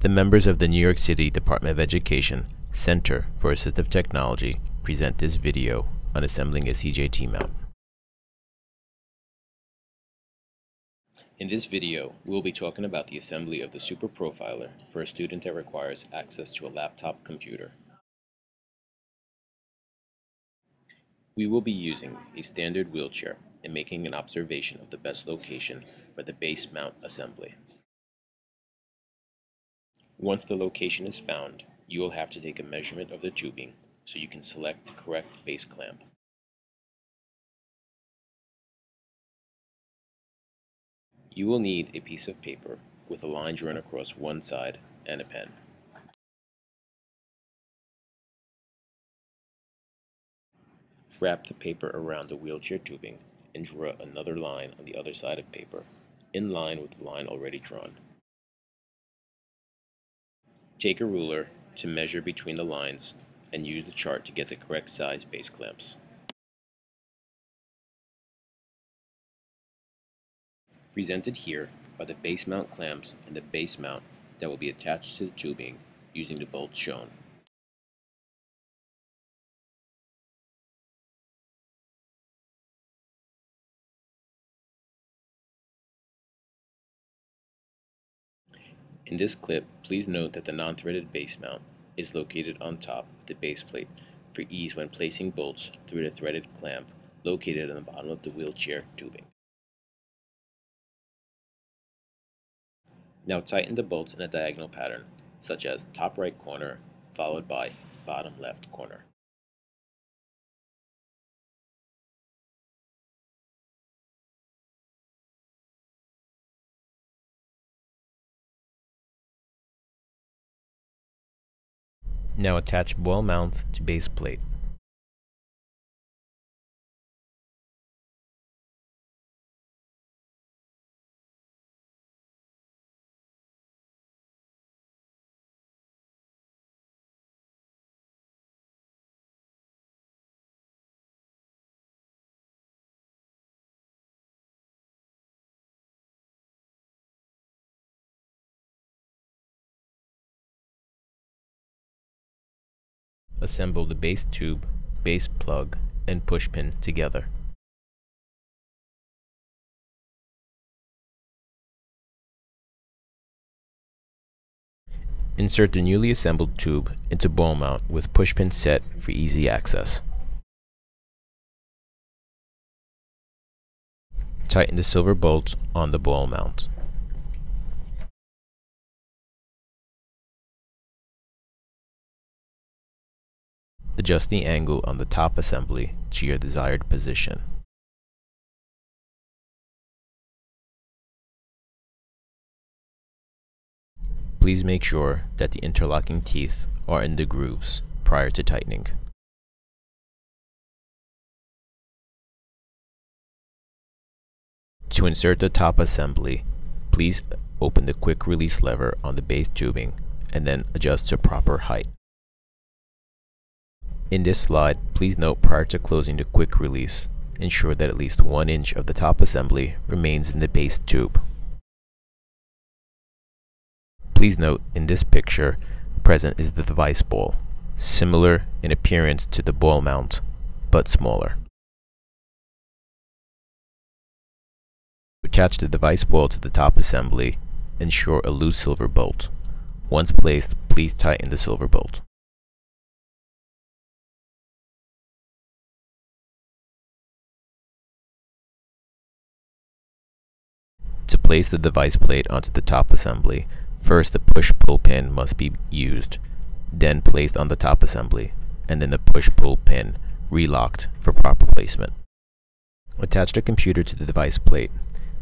The members of the New York City Department of Education Center for Assistive Technology present this video on assembling a CJT mount. In this video, we will be talking about the assembly of the Super Profiler for a student that requires access to a laptop computer. We will be using a standard wheelchair and making an observation of the best location for the base mount assembly. Once the location is found, you will have to take a measurement of the tubing so you can select the correct base clamp. You will need a piece of paper with a line drawn across one side and a pen. Wrap the paper around the wheelchair tubing and draw another line on the other side of paper, in line with the line already drawn. Take a ruler to measure between the lines and use the chart to get the correct size base clamps. Presented here are the base mount clamps and the base mount that will be attached to the tubing using the bolts shown. In this clip, please note that the non-threaded base mount is located on top of the base plate for ease when placing bolts through the threaded clamp located on the bottom of the wheelchair tubing. Now tighten the bolts in a diagonal pattern, such as top right corner followed by bottom left corner. Now attach ball mount to base plate. Assemble the base tube, base plug, and push pin together. Insert the newly assembled tube into ball mount with push pin set for easy access. Tighten the silver bolt on the ball mount. Adjust the angle on the top assembly to your desired position. Please make sure that the interlocking teeth are in the grooves prior to tightening. To insert the top assembly, please open the quick release lever on the base tubing and then adjust to proper height. In this slide, please note prior to closing the quick release, ensure that at least 1 inch of the top assembly remains in the base tube. Please note in this picture, present is the device ball, similar in appearance to the ball mount, but smaller. To attach the device ball to the top assembly, ensure a loose silver bolt. Once placed, please tighten the silver bolt. To place the device plate onto the top assembly, first the push-pull pin must be used, then placed on the top assembly, and then the push-pull pin relocked for proper placement. Attach the computer to the device plate,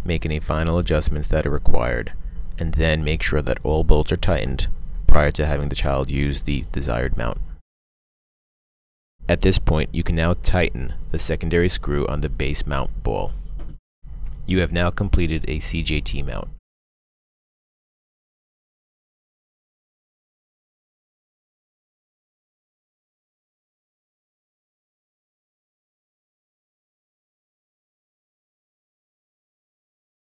make any final adjustments that are required, and then make sure that all bolts are tightened prior to having the child use the desired mount. At this point, you can now tighten the secondary screw on the base mount ball. You have now completed a CJT mount.